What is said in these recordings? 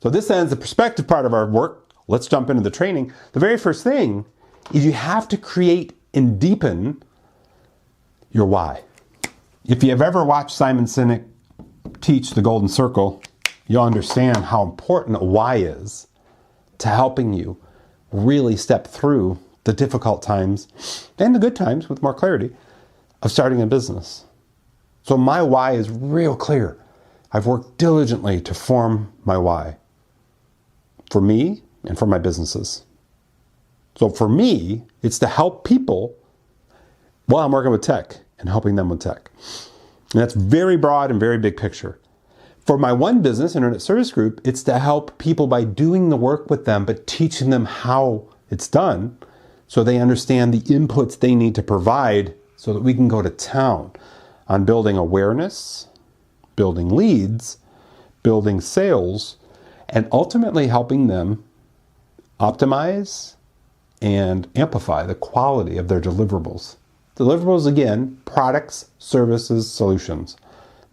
So this ends the perspective part of our work. Let's jump into the training. The very first thing is you have to create and deepen your why. If you have ever watched Simon Sinek teach the Golden Circle, you'll understand how important a why is to helping you really step through the difficult times and the good times with more clarity of starting a business. So my why is real clear. I've worked diligently to form my why for me and for my businesses. So for me, it's to help people while I'm working with tech and helping them with tech. And that's very broad and very big picture. For my one business, Internet Service Group, it's to help people by doing the work with them, but teaching them how it's done so they understand the inputs they need to provide so that we can go to town on building awareness, building leads, building sales, and ultimately helping them optimize and amplify the quality of their deliverables. Deliverables, again, products, services, solutions.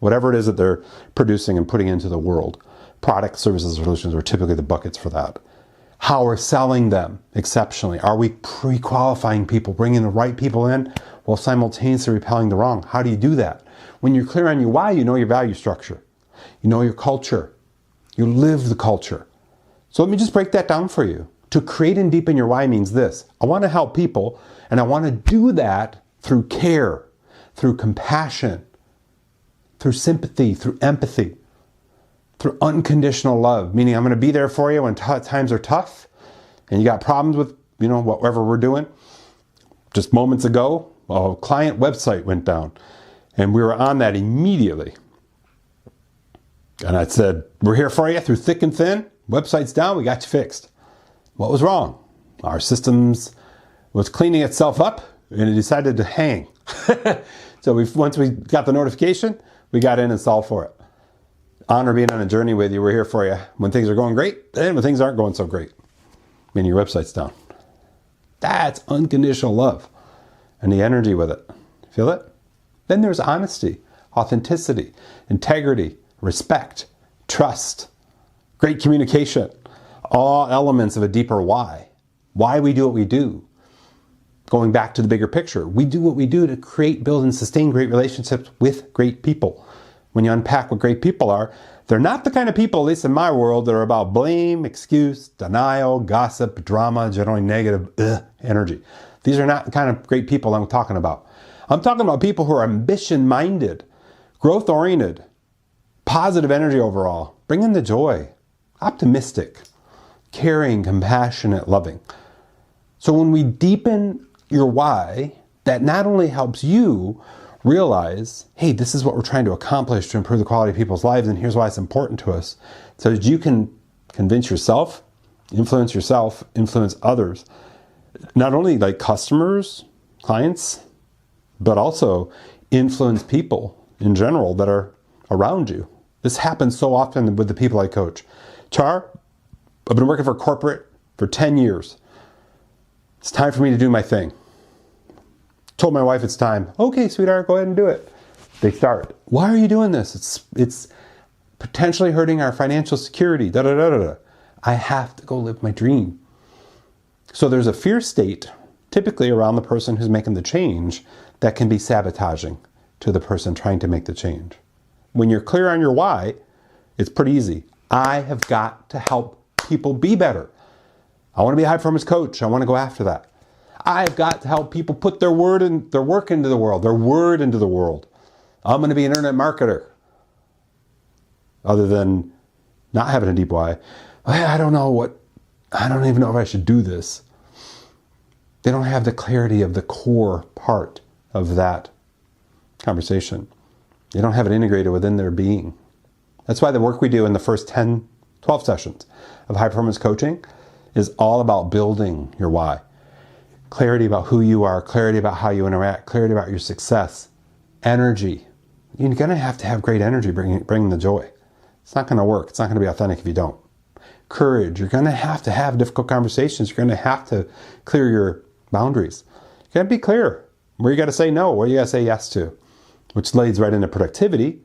Whatever it is that they're producing and putting into the world. Products, services, solutions are typically the buckets for that. How we're selling them exceptionally. Are we pre-qualifying people, bringing the right people in while simultaneously repelling the wrong? How do you do that? When you're clear on your why, you know your value structure. You know your culture. You live the culture. So let me just break that down for you. To create and deepen your why means this. I want to help people, and I want to do that through care, through compassion, through sympathy, through empathy, through unconditional love, meaning I'm going to be there for you when times are tough and you got problems with, whatever we're doing. Just moments ago, a client website went down and we were on that immediately. And I said, we're here for you through thick and thin. Website's down, we got you fixed. What was wrong? Our systems was cleaning itself up and it decided to hang. So once we got the notification, we got in and solved for it. Honor being on a journey with you. We're here for you when things are going great and when things aren't going so great. Meaning your website's down. That's unconditional love and the energy with it. Feel it? Then there's honesty, authenticity, integrity, respect, trust, great communication. All elements of a deeper why. Why we do what we do. Going back to the bigger picture, we do what we do to create, build, and sustain great relationships with great people. When you unpack what great people are, they're not the kind of people, at least in my world, that are about blame, excuse, denial, gossip, drama, generally negative energy. These are not the kind of great people I'm talking about. I'm talking about people who are ambition-minded, growth-oriented, positive energy overall, bringing the joy, optimistic, caring, compassionate, loving. So when we deepen your why, that not only helps you realize, hey, this is what we're trying to accomplish to improve the quality of people's lives, and here's why it's important to us, so that you can convince yourself, influence others, not only like customers, clients, but also influence people in general that are around you. This happens so often with the people I coach. Char, I've been working for corporate for 10 years. It's time for me to do my thing. Told my wife it's time. Okay, sweetheart, go ahead and do it. They start. Why are you doing this? It's potentially hurting our financial security. Da da da da da. I have to go live my dream. So there's a fear state, typically around the person who's making the change, that can be sabotaging to the person trying to make the change. When you're clear on your why, it's pretty easy. I have got to help people be better. I want to be a high performance coach. I want to go after that. I've got to help people put their work into the world, their word into the world. I'm going to be an internet marketer. Other than not having a deep why, I don't even know if I should do this. They don't have the clarity of the core part of that conversation. They don't have it integrated within their being. That's why the work we do in the first 10, 12 sessions of high performance coaching is all about building your why. Clarity about who you are, clarity about how you interact, clarity about your success, energy. You're going to have great energy bringing the joy. It's not going to work. It's not going to be authentic if you don't. Courage. You're going to have difficult conversations. You're going to have to clear your boundaries. You got to be clear where you got to say no, where you got to say yes to, which leads right into productivity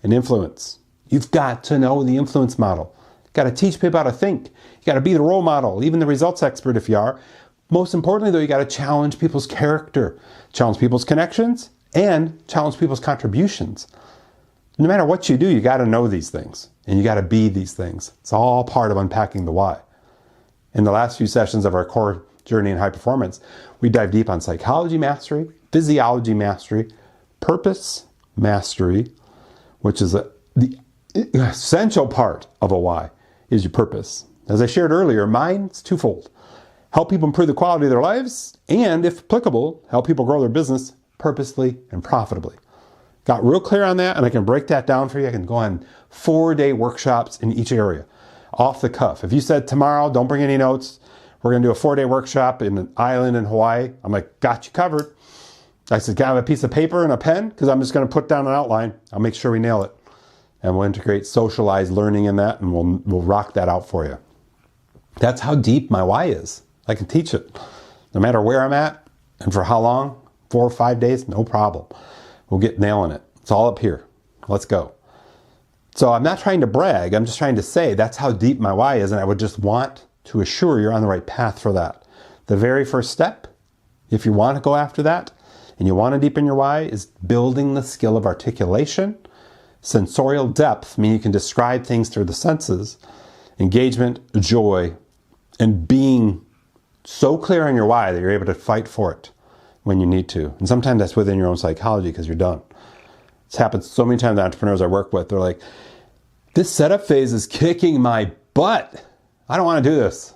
and influence. You've got to know the influence model. got to teach people how to think. You got to be the role model, even the results expert if you are. Most importantly, though, you got to challenge people's character, challenge people's connections, and challenge people's contributions. No matter what you do, you got to know these things, and you got to be these things. It's all part of unpacking the why. In the last few sessions of our core journey in high performance, we dive deep on psychology mastery, physiology mastery, purpose mastery, which is the essential part of a why, is your purpose. As I shared earlier, mine's twofold. Help people improve the quality of their lives, and if applicable, help people grow their business purposefully and profitably. Got real clear on that, and I can break that down for you. I can go on 4-day workshops in each area, off the cuff. If you said tomorrow, don't bring any notes, we're going to do a 4-day workshop in an island in Hawaii, I'm like, got you covered. I said, can I have a piece of paper and a pen? Because I'm just going to put down an outline. I'll make sure we nail it. And we'll integrate socialized learning in that, and we'll rock that out for you. That's how deep my why is. I can teach it. No matter where I'm at, and for how long, 4 or 5 days, no problem. We'll get nailing it. It's all up here. Let's go. So I'm not trying to brag. I'm just trying to say that's how deep my why is, and I would just want to assure you're on the right path for that. The very first step, if you want to go after that, and you want to deepen your why, is building the skill of articulation, sensorial depth, meaning you can describe things through the senses, engagement, joy, and being so clear on your why that you're able to fight for it when you need to. And sometimes that's within your own psychology because you're done. It's happened so many times to entrepreneurs I work with. They're like, this setup phase is kicking my butt. I don't want to do this.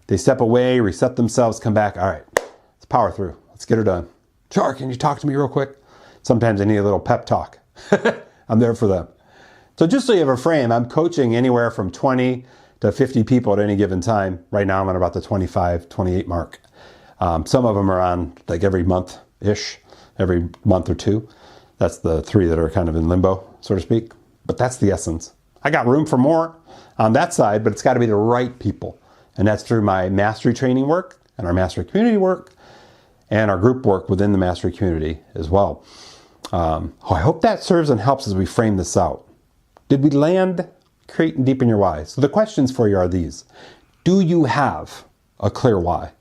They step away, reset themselves, come back. All right, let's power through. Let's get her done. Char, can you talk to me real quick? Sometimes they need a little pep talk. I'm there for them. So just so you have a frame, I'm coaching anywhere from 20 to 50 people at any given time. Right now I'm at about the 25, 28 mark. Some of them are on like every month-ish, every month or two. That's the 3 that are kind of in limbo, so to speak. But that's the essence. I got room for more on that side, but it's got to be the right people. And that's through my mastery training work and our mastery community work and our group work within the mastery community as well. I hope that serves and helps as we frame this out. Did we land, create, and deepen your why? So the questions for you are these. Do you have a clear why?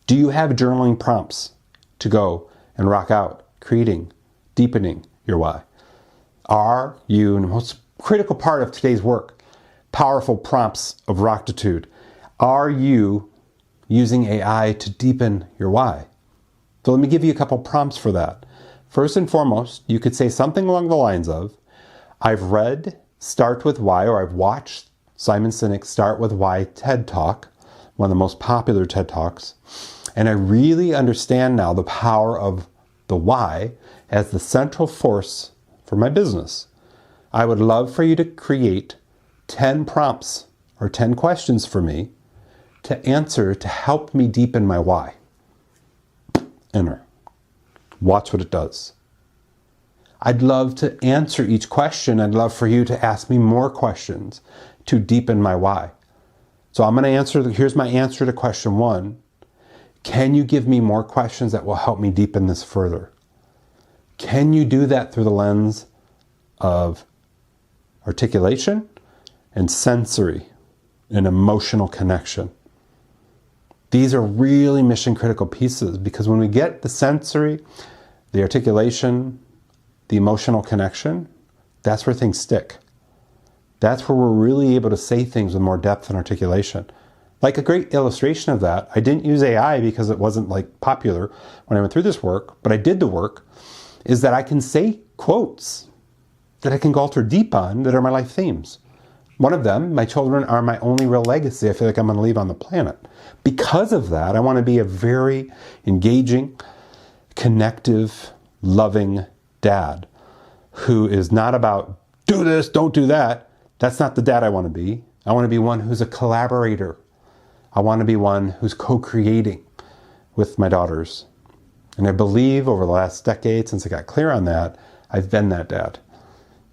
Do you have journaling prompts to go and rock out, creating, deepening your why? Are you, and the most critical part of today's work, powerful prompts of Roctitude, are you using AI to deepen your why? So let me give you a couple prompts for that. First and foremost, you could say something along the lines of, I've read Start With Why, or I've watched Simon Sinek's Start With Why TED Talk, one of the most popular TED Talks, and I really understand now the power of the why as the central force for my business. I would love for you to create 10 prompts or 10 questions for me to answer to help me deepen my why. Enter. Watch what it does. I'd love to answer each question. I'd love for you to ask me more questions to deepen my why. So I'm going to answer, here's my answer to question 1. Can you give me more questions that will help me deepen this further? Can you do that through the lens of articulation and sensory and emotional connection? These are really mission critical pieces because when we get the sensory, the articulation, the emotional connection, that's where things stick. That's where we're really able to say things with more depth and articulation. Like a great illustration of that, I didn't use AI because it wasn't like popular when I went through this work, but I did the work, is that I can say quotes that I can go alter deep on that are my life themes. One of them, my children are my only real legacy I feel like I'm going to leave on the planet. Because of that, I want to be a very engaging, connective, loving dad who is not about do this, don't do that. That's not the dad I want to be. I want to be one who's a collaborator. I want to be one who's co-creating with my daughters. And I believe over the last decade, since I got clear on that, I've been that dad.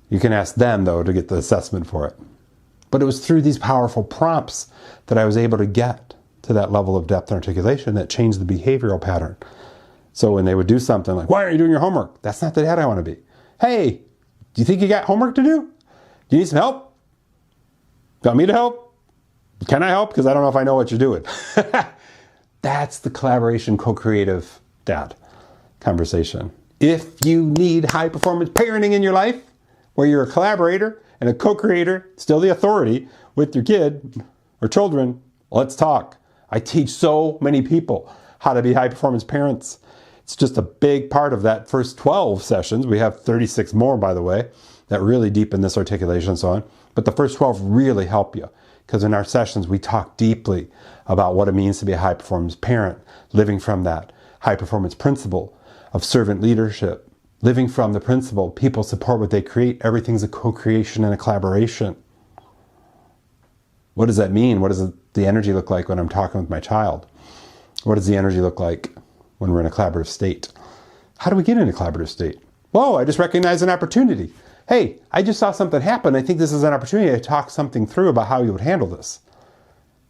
You can ask them, though, to get the assessment for it. But it was through these powerful prompts that I was able to get to that level of depth and articulation that changed the behavioral pattern. So when they would do something like, why aren't you doing your homework? That's not the dad I want to be. Hey, do you think you got homework to do? Do you need some help? Want me to help? Can I help? Because I don't know if I know what you're doing. That's the collaboration, co-creative dad conversation. If you need high performance parenting in your life, where you're a collaborator and a co-creator, still the authority with your kid or children, let's talk. I teach so many people how to be high performance parents. It's just a big part of that first 12 sessions. We have 36 more, by the way, that really deepen this articulation and so on. But the first 12 really help you, because in our sessions, we talk deeply about what it means to be a high performance parent, living from that high performance principle of servant leadership, living from the principle, people support what they create. Everything's a co-creation and a collaboration. What does that mean? What does the energy look like when I'm talking with my child? What does the energy look like when we're in a collaborative state? How do we get in a collaborative state? Whoa, I just recognize an opportunity. Hey, I just saw something happen. I think this is an opportunity to talk something through about how you would handle this.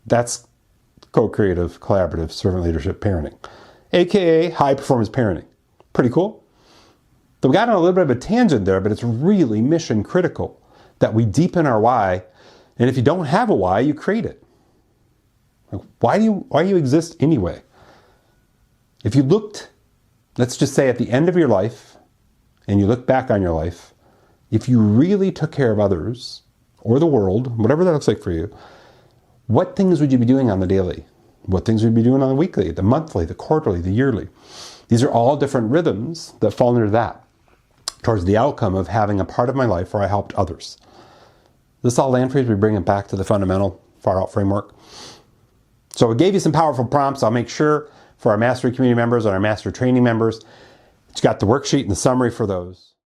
That's co-creative, collaborative, servant leadership parenting, AKA high performance parenting. Pretty cool. So we got on a little bit of a tangent there, but it's really mission critical that we deepen our why. And if you don't have a why, you create it. Like, why do you exist anyway? If you looked, let's just say at the end of your life, and you look back on your life, if you really took care of others or the world, whatever that looks like for you, what things would you be doing on the daily? What things would you be doing on the weekly, the monthly, the quarterly, the yearly? These are all different rhythms that fall under that, towards the outcome of having a part of my life where I helped others. This all land for you as we bring it back to the fundamental far out framework. So I gave you some powerful prompts. I'll make sure for our mastery community members and our master training members, you got the worksheet and the summary for those.